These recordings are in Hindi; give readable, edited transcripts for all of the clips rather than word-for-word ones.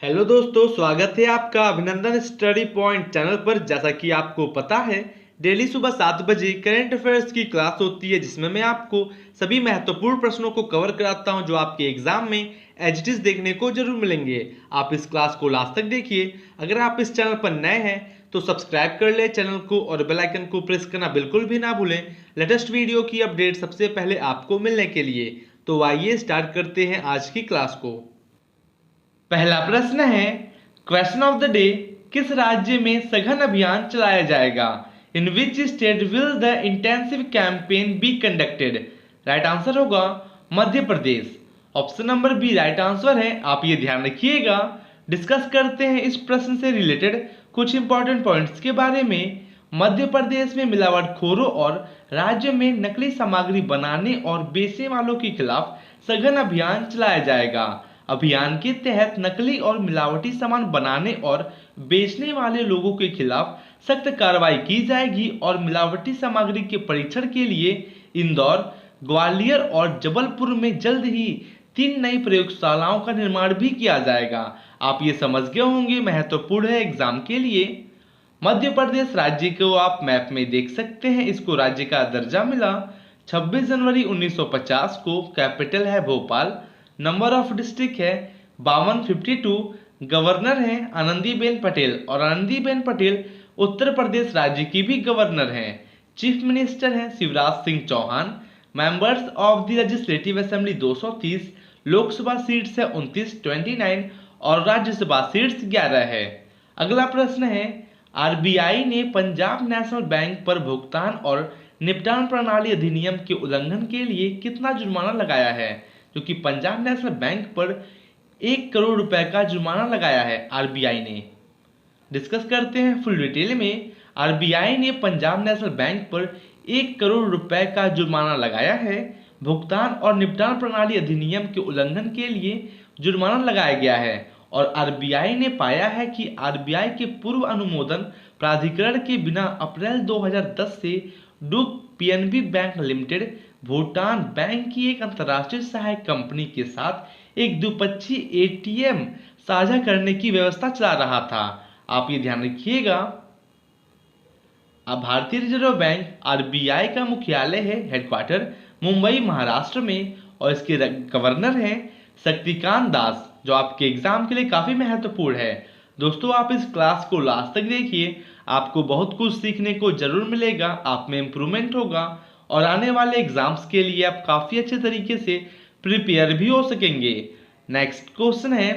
हेलो दोस्तों, स्वागत है आपका अभिनंदन स्टडी पॉइंट चैनल पर। जैसा कि आपको पता है, डेली सुबह 7 बजे करंट अफेयर्स की क्लास होती है, जिसमें मैं आपको सभी महत्वपूर्ण प्रश्नों को कवर कराता हूं जो आपके एग्जाम में एचडीज देखने को जरूर मिलेंगे। आप इस क्लास को लास्ट तक देखिए। अगर आप इस चैनल पर नए हैं तो सब्सक्राइब कर ले चैनल को और बेल आइकन को प्रेस करना बिल्कुल भी ना भूलें, लेटेस्ट वीडियो की अपडेट सबसे पहले आपको मिलने के लिए। तो आइए स्टार्ट करते हैं आज की क्लास को। पहला प्रश्न है, क्वेश्चन ऑफ द डे, किस राज्य में सघन अभियान चलाया जाएगा? In which state will the intensive campaign be conducted? Right answer होगा Madhya Pradesh. Option number B right answer है, आप ये ध्यान रखिएगा। डिस्कस करते हैं इस प्रश्न से रिलेटेड कुछ इंपॉर्टेंट पॉइंट्स के बारे में। मध्य प्रदेश में मिलावटखोरों और राज्य में नकली सामग्री बनाने और बेचने वालों के खिलाफ सघन अभियान चलाया जाएगा। अभियान के तहत नकली और मिलावटी सामान बनाने और बेचने वाले लोगों के खिलाफ सख्त कार्रवाई की जाएगी और मिलावटी सामग्री के परीक्षण के लिए इंदौर, ग्वालियर और जबलपुर में जल्द ही 3 नई प्रयोगशालाओं का निर्माण भी किया जाएगा। आप ये समझ गए होंगे, महत्वपूर्ण है एग्जाम के लिए। मध्य प्रदेश राज्य को आप मैप में देख सकते हैं, इसको राज्य का दर्जा मिला 26 जनवरी 1950 को। कैपिटल है भोपाल। नंबर ऑफ डिस्ट्रिक्ट है 5252। गवर्नर हैं आनंदीबेन पटेल और आनंदीबेन पटेल उत्तर प्रदेश राज्य की भी गवर्नर हैं। चीफ मिनिस्टर हैं Shivraj Singh Chouhan. Members of the legislative assembly 230। Lok Sabha seats है 29 और राज्यसभा सीट्स 11 है। अगला प्रश्न है, आरबीआई ने पंजाब नेशनल बैंक पर भुगतान और निपटान प्रणाली अधिनियम के उल्लंघन के लिए कितना जुर्माना लगाया है? जो कि पंजाब नेशनल बैंक पर 1 करोड़ रुपए का जुर्माना लगाया है आरबीआई ने। डिस्कस करते हैं फुल डिटेल में। आरबीआई ने पंजाब नेशनल बैंक पर 1 करोड़ रुपए का जुर्माना लगाया है। भुगतान और निपटान प्रणाली अधिनियम के उल्लंघन के लिए जुर्माना लगाया गया है और आरबीआई ने पाया है कि आरबीआई के पूर्व अनुमोदन प्राधिकरण के बिना अप्रैल 2010 से Druk PNB bank limited Bhutan bank की एक अंतर्राष्ट्रीय सहायक कंपनी के साथ एक द्विपक्षीय एटीएम साझा करने की व्यवस्था चला रहा था। आप ये ध्यान रखिएगा। अब भारतीय रिजर्व बैंक आरबीआई का मुख्यालय है हेडक्वार्टर मुंबई महाराष्ट्र में और इसके गवर्नर हैं शक्तिकांत दास, जो आपके एग्जाम के लिए काफी महत्वपूर्ण है। दोस्तों, आप इस क्लास को लास्ट तक देखिए, आपको बहुत कुछ सीखने को जरूर मिलेगा, आप में इंप्रूवमेंट होगा और आने वाले एग्जाम्स के लिए आप काफी अच्छे तरीके से प्रिपेयर भी हो सकेंगे। नेक्स्ट क्वेश्चन है,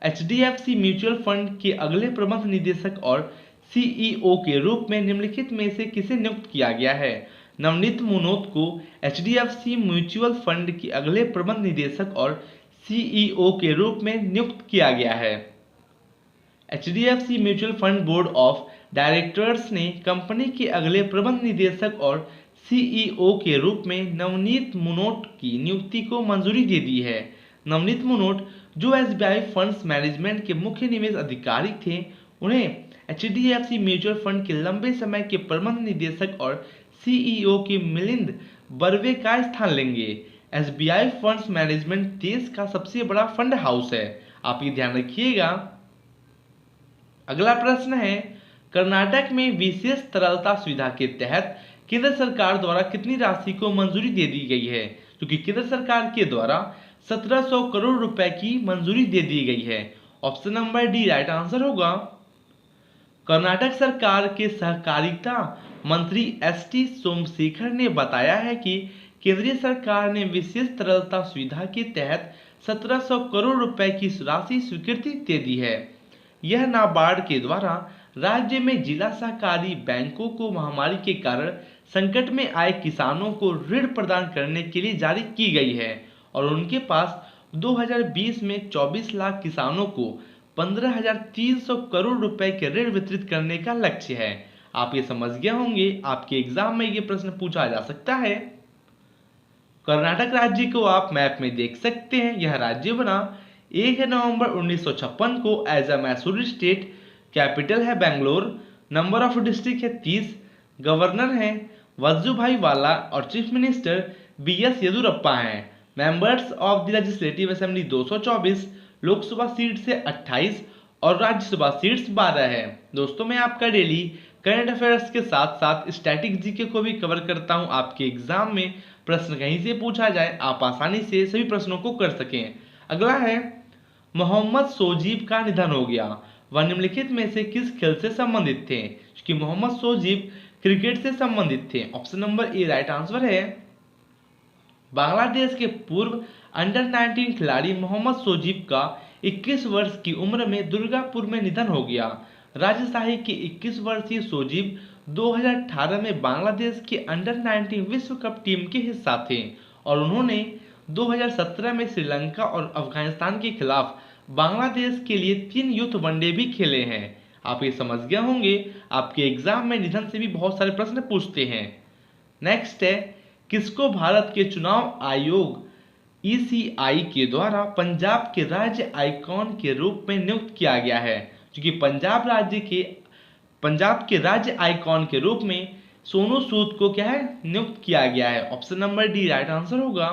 एचडीएफसी म्यूचुअल फंड के अगले प्रबंध निदेशक और सीईओ के रूप में निम्नलिखित में से किसे नियुक्त किया गया है? नवनीत मुनोत को एचडीएफसी म्यूचुअल फंड के अगले प्रबंध निदेशक और सीईओ के रूप में नियुक्त किया गया है। HDFC mutual fund board of directors ने कंपनी के अगले प्रबंध निदेशक और सीईओ के रूप में नवनीत मुनोट की नियुक्ति को मंजूरी दे दी है। नवनीत मुनोट, जो एसबीआई फंड्स मैनेजमेंट के मुख्य निवेश अधिकारी थे, उन्हें एचडीएफसी म्यूचुअल फंड के लंबे समय के प्रबंध निदेशक और सीईओ के मिलिंद बर्वे का स्थान लेंगे। एसबीआई फंड्स मैनेजमेंट देश का सबसे बड़ा फंड हाउस है, आप ये ध्यान रखिएगा। अगला प्रश्न है, कर्नाटक में विशेष तरलता सुविधा के तहत केंद्र सरकार द्वारा कितनी राशि को मंजूरी दे दी गई है? क्योंकि केंद्र सरकार के द्वारा 1700 करोड़ रुपए की मंजूरी दे दी गई है। Option number D right answer होगा। कर्नाटक सरकार के सहकारिता मंत्री एसटी सोमशेखर ने बताया है कि केंद्रीय सरकार ने विशेष तरलता सुविधा के तहत 1700 करोड़ रुपए की राशि स्वीकृति दे दी है। यह नाबार्ड के द्वारा राज्य में जिला सहकारी बैंकों को महामारी के कारण संकट में आए किसानों को ऋण प्रदान करने के लिए जारी की गई है और उनके पास 2020 में 24 लाख किसानों को 15,300 करोड़ रुपए के ऋण वितरित करने का लक्ष्य है। आप ये समझ गए होंगे, आपके एग्जाम में ये प्रश्न पूछा जा सकता है। कर्नाटक राज्य को आप मैप में देख सकते हैं, यह राज्य बना 1 नवंबर 1956 को as a Mysore state. Capital है बेंगलोर। नंबर ऑफ डिस्ट्रिक्ट है 30। गवर्नर हैं वजुभाई वाला और चीफ मिनिस्टर बीएस येदुरप्पा हैं। Members of the legislative assembly 224। Lok Sabha seat से 28 और राज्यसभा सीट्स 12 है। दोस्तों मैं आपका डेली करंट अफेयर्स के साथ साथ स्टैटिक जीके को भी कवर करता हूं, आपके एग्जाम में प्रश्न कहीं से पूछा जाए आप आसानी से सभी प्रश्नों को कर सकें। अगला है, मोहम्मद सोजीब का निधन हो गया, वह निम्नलिखित में से किस खेल से संबंधित थे? क्योंकि मोहम्मद सोजीब क्रिकेट से संबंधित थे। Option number A right answer है। बांग्लादेश के पूर्व अंडर 19 खिलाड़ी मोहम्मद सोजीब का 21 वर्ष की उम्र में दुर्गापुर में निधन हो गया। राजशाही के 21 वर्षीय सोजीब 2018 में बांग्लादेश के अंडर 19 विश्व कप टीम के हिस्सा थे और उन्होंने 2017 में श्रीलंका और अफगानिस्तान के खिलाफ बांग्लादेश के लिए 3 यूथ वनडे भी खेले हैं। आप ये समझ गए होंगे, आपके एग्जाम में निधन से भी बहुत सारे प्रश्न पूछते हैं। नेक्स्ट है, किसको भारत के चुनाव आयोग ECI के द्वारा पंजाब के राज्य आइकॉन के रूप में नियुक्त किया गया है? क्योंकि पंजाब के राज्य आइकॉन के रूप में सोनू सूद को क्या है नियुक्त किया गया है। Option number D right answer होगा।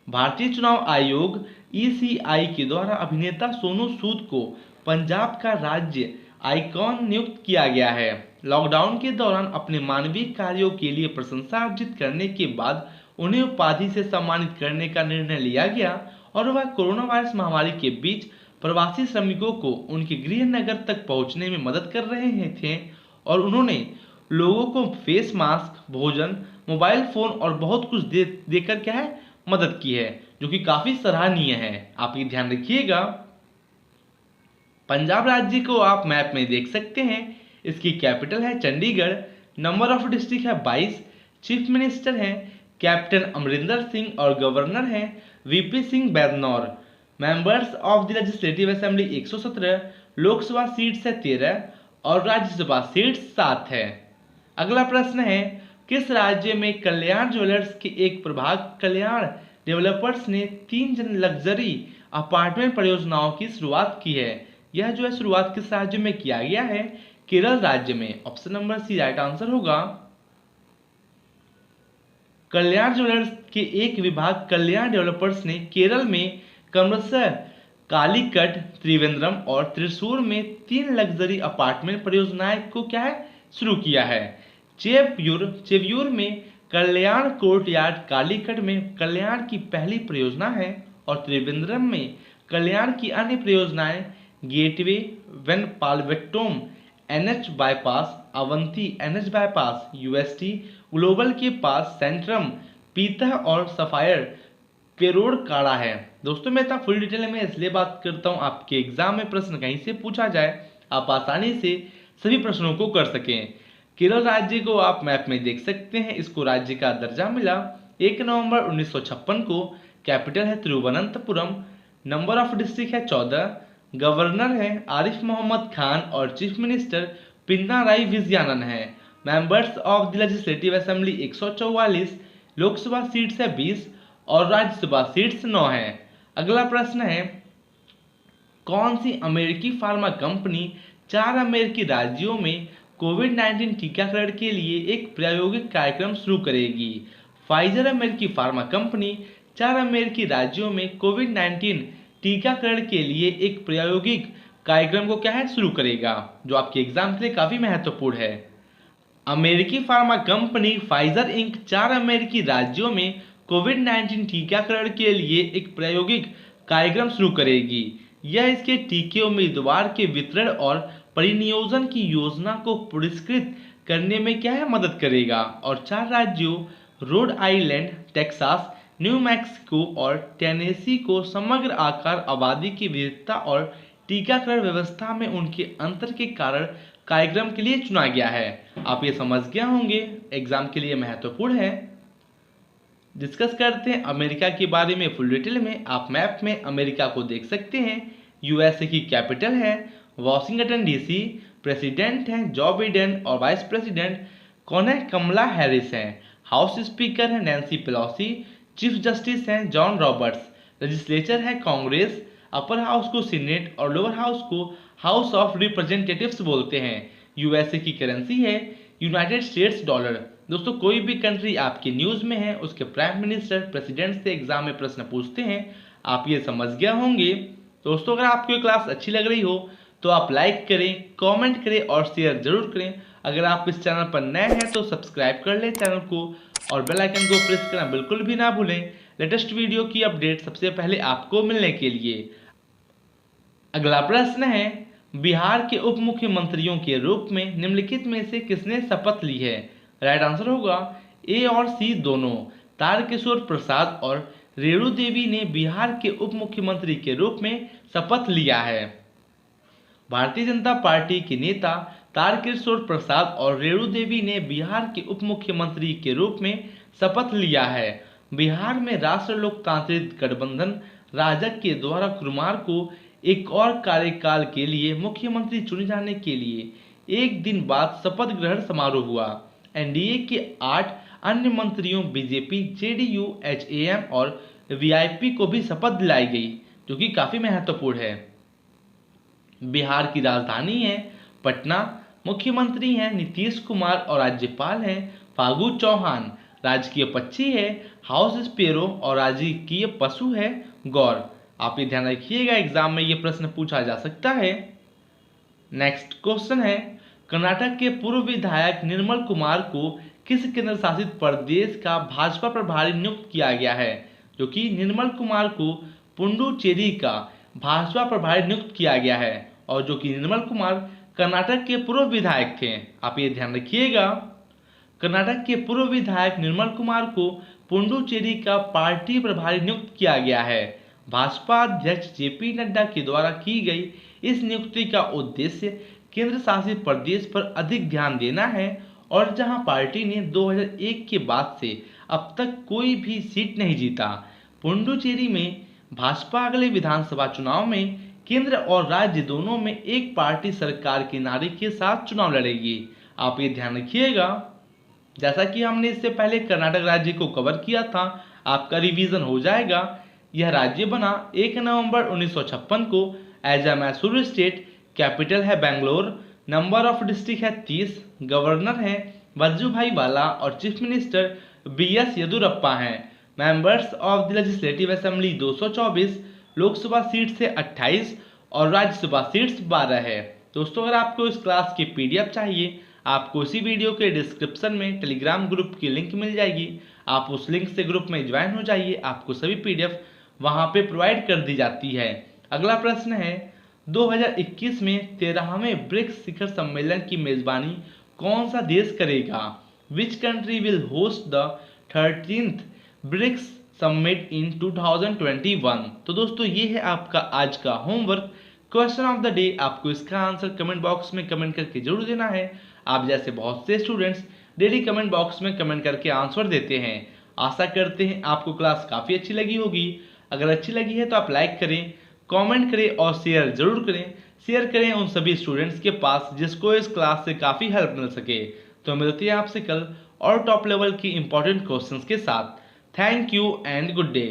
भारतीय चुनाव आयोग ECI के द्वारा अभिनेता सोनू सूद को पंजाब का राज्य आइकॉन नियुक्त किया गया है। लॉकडाउन के दौरान अपने मानवीय कार्यों के लिए प्रशंसा अर्जित करने के बाद उन्हें उपाधि से सम्मानित करने का निर्णय लिया गया और वह कोरोना वायरस महामारी के बीच प्रवासी श्रमिकों को उनके गृह नगर तक पहुंचने में मदद कर रहे थे और उन्होंने लोगों को फेस मास्क, भोजन, मोबाइल फोन और बहुत कुछ देकर क्या है मदद की है, जो कि काफी सराहनीय है। आप ये ध्यान रखिएगा। पंजाब राज्य को आप मैप में देख सकते हैं, इसकी कैपिटल है चंडीगढ़, नंबर ऑफ डिस्ट्रिक्ट है 22, चीफ मिनिस्टर हैं कैप्टन अमरिंदर सिंह और गवर्नर हैं VP Singh Badnore. Members of the legislative assembly 117, Lok Sabha seats है 13 और राज्यसभा सीट्स 7 है। अगला प्रश्न है, किस राज्य में कल्याण ज्वेलर्स के एक प्रभाग कल्याण डेवलपर्स ने 3 जन लग्जरी अपार्टमेंट परियोजनाओं की शुरुआत की है? यह जो है शुरुआत किस राज्य में किया गया है? केरल राज्य में। Option number C right answer होगा। कल्याण ज्वेलर्स के एक विभाग कल्याण डेवलपर्स ने केरल में क्रमशः कालीकट, त्रिवेंद्रम और त्रिशूर में 3 लग्जरी अपार्टमेंट परियोजनाएं को क्या है शुरू किया है। चेव्यूर में कल्याण कोर्टयार्ड कालीकट में कल्याण की पहली परियोजना है और त्रिवेंद्रम में कल्याण की अन्य परियोजनाएं gateway, Venpalavattom, NH bypass, Avanti NH bypass, UST global के पास सेंट्रम, पीतह और सफायर पेरोड काड़ा है। दोस्तों मैं इतना फुल डिटेल में इसलिए बात करता हूँ, आपके एग्जाम में प्रश्न कहीं से पूछा जाए आप आसानी से सभी प्रश्नों को कर सकें। केरल राज्य को आप मैप में देख सकते हैं, इसको राज्य का दर्जा मिला 1 नवंबर 1956 को। कैपिटल है तिरुवनंतपुरम, नंबर ऑफ डिस्ट्रिक्ट है 14, गवर्नर है आरिफ मोहम्मद खान और चीफ मिनिस्टर पिनाराई विजयनन है। Members of the legislative assembly 144, Lok Sabha seats है 20 और राज्यसभा सीट्स 9 है। अगला प्रश्न है, कौन सी अमेरिकी फार्मा कंपनी 4 अमेरिकी राज्यों में कोविड-19 टीकाकरण के लिए एक प्रायोगिक कार्यक्रम शुरू करेगी? फाइजर अमेरिकी फार्मा कंपनी 4 अमेरिकी राज्यों में कोविड-19 टीकाकरण के लिए एक प्रायोगिक कार्यक्रम को क्या है शुरू करेगा, जो आपके एग्जाम के लिए काफी महत्वपूर्ण है। अमेरिकी फार्मा कंपनी फाइजर इंक 4 अमेरिकी राज्यों में कोविड-19 टीकाकरण के लिए एक प्रायोगिक कार्यक्रम शुरू करेगी। यह इसके टीके उम्मीदवार के वितरण और परिनियोजन की योजना को पुरस्कृत करने में क्या है मदद करेगा और 4 राज्यों Rhode Island, Texas, new Mexico और टेनेसी को समग्र आकार, आबादी की विविधता और टीकाकरण व्यवस्था में उनके अंतर के कारण कार्यक्रम के लिए चुना गया है। आप ये समझ गए होंगे, एग्जाम के लिए महत्वपूर्ण है। डिस्कस करते हैं अमेरिका के बारे में फुल डिटेल में। आप मैप में अमेरिका को देख सकते हैं। यूएसए की कैपिटल है वॉशिंगटन DC, प्रेसिडेंट हैं जो बाइडेन और वाइस प्रेसिडेंट कौन है कमला हैरिस हैं। हाउस स्पीकर है नैन्सी पेलोसी, चीफ जस्टिस हैं जॉन रॉबर्ट्स, लेजिस्लेचर है कांग्रेस, अपर हाउस को सीनेट और लोअर हाउस को हाउस ऑफ रिप्रेजेंटेटिव्स बोलते हैं। यूएसए की करेंसी है यूनाइटेड स्टेट्स डॉलर। दोस्तों कोई भी कंट्री आपकी न्यूज में है उसके प्राइम मिनिस्टर, प्रेसिडेंट से एग्जाम में प्रश्न पूछते हैं, आप ये समझ गए होंगे। दोस्तों अगर आपको ये क्लास अच्छी लग रही हो तो आप लाइक करें, कमेंट करें और शेयर जरूर करें। अगर आप इस चैनल पर नए हैं तो सब्सक्राइब कर लें चैनल को और बेल आइकन को प्रेस करना बिल्कुल भी ना भूलें लेटेस्ट वीडियो की अपडेट सबसे पहले आपको मिलने के लिए। अगला प्रश्न है, बिहार के उप मुख्यमंत्रियों के रूप में निम्नलिखित में से किसने शपथ ली है? राइट आंसर होगा ए और सी दोनों। तारकिशोर प्रसाद और रेणु देवी ने बिहार के उप मुख्यमंत्री के रूप में शपथ लिया है। भारतीय जनता पार्टी के नेता तारकिशोर प्रसाद और रेणु देवी ने बिहार के उप मुख्यमंत्री के रूप में शपथ लिया है। बिहार में राष्ट्र लोकतांत्रिक गठबंधन राजग के द्वारा गुरुवार को एक और कार्यकाल के लिए मुख्यमंत्री चुने जाने के लिए एक दिन बाद शपथ ग्रहण समारोह हुआ। एनडीए के 8 अन्य मंत्रियों बीजेपी, जेडीयू, एचएएम और वीआईपी को भी शपथ दिलाई गई, जो कि काफी महत्वपूर्ण है। बिहार की राजधानी है पटना, मुख्यमंत्री हैं नीतीश कुमार और राज्यपाल हैं फागू चौहान। राजकीय पक्षी है हाउस स्पेरो और राजकीय पशु है गौर। आप ये ध्यान रखिएगा, एग्जाम में ये प्रश्न पूछा जा सकता है। नेक्स्ट क्वेश्चन है, कर्नाटक के पूर्व विधायक निर्मल कुमार को किस केंद्र शासित प्रदेश का भाजपा प्रभारी नियुक्त किया गया है? जो कि निर्मल कुमार को पुडुचेरी का भाजपा प्रभारी नियुक्त किया गया है और जो कि निर्मल कुमार कर्नाटक के पूर्व विधायक थे। आप ये ध्यान रखिएगा, कर्नाटक के पूर्व विधायक निर्मल कुमार को पुडुचेरी का पार्टी प्रभारी नियुक्त किया गया है। भाजपा अध्यक्ष जेपी नड्डा के द्वारा की गई इस नियुक्ति का उद्देश्य केंद्र शासित प्रदेश पर अधिक ध्यान देना है और जहां पार्टी ने 2001 के बाद से अब तक कोई भी सीट नहीं जीता। पुडुचेरी में भाजपा अगले विधानसभा चुनाव में केंद्र और राज्य दोनों में एक पार्टी सरकार के नारे के साथ चुनाव लड़ेगी। आप ये ध्यान रखिएगा। जैसा कि हमने इससे पहले कर्नाटक राज्य को कवर किया था, आपका रिवीजन हो जाएगा। यह राज्य बना 1 नवंबर 1956 को as a Mysore state. Capital है बेंगलोर। नंबर ऑफ डिस्ट्रिक्ट है 30। गवर्नर है वजुभाई वाला और चीफ मिनिस्टर बीएस येदियुरप्पा हैं। Members of the legislative assembly 224। Lok Sabha seat से 28 और राज्यसभा सीट्स 12 है। दोस्तों अगर आपको इस क्लास की पीडीएफ चाहिए, आपको इसी वीडियो के डिस्क्रिप्शन में टेलीग्राम ग्रुप की लिंक मिल जाएगी। आप उस लिंक से ग्रुप में ज्वाइन हो जाइए, आपको सभी पीडीएफ वहां पे प्रोवाइड कर दी जाती है। अगला प्रश्न है, 2021 में 13वें ब्रिक्स शिखर सम्मेलन की मेजबानी कौन सा देश करेगा? Which country will host the 13th BRICS summit in 2021? तो दोस्तों ये है आपका आज का homework question of the day. आपको इसका आंसर कमेंट बॉक्स में कमेंट करके जरूर देना है। आप जैसे बहुत से स्टूडेंट्स डेली कमेंट बॉक्स में कमेंट करके आंसर देते हैं। आशा करते हैं आपको क्लास काफ़ी अच्छी लगी होगी। अगर अच्छी लगी है तो आप लाइक करें, कमेंट करें और शेयर जरूर करें। शेयर करें उन सभी स्टूडेंट्स के पास जिसको इस क्लास से काफ़ी हेल्प मिल सके। तो मिलते हैं आपसे कल और टॉप लेवल की इंपॉर्टेंट क्वेश्चंस के साथ। Thank you and good day.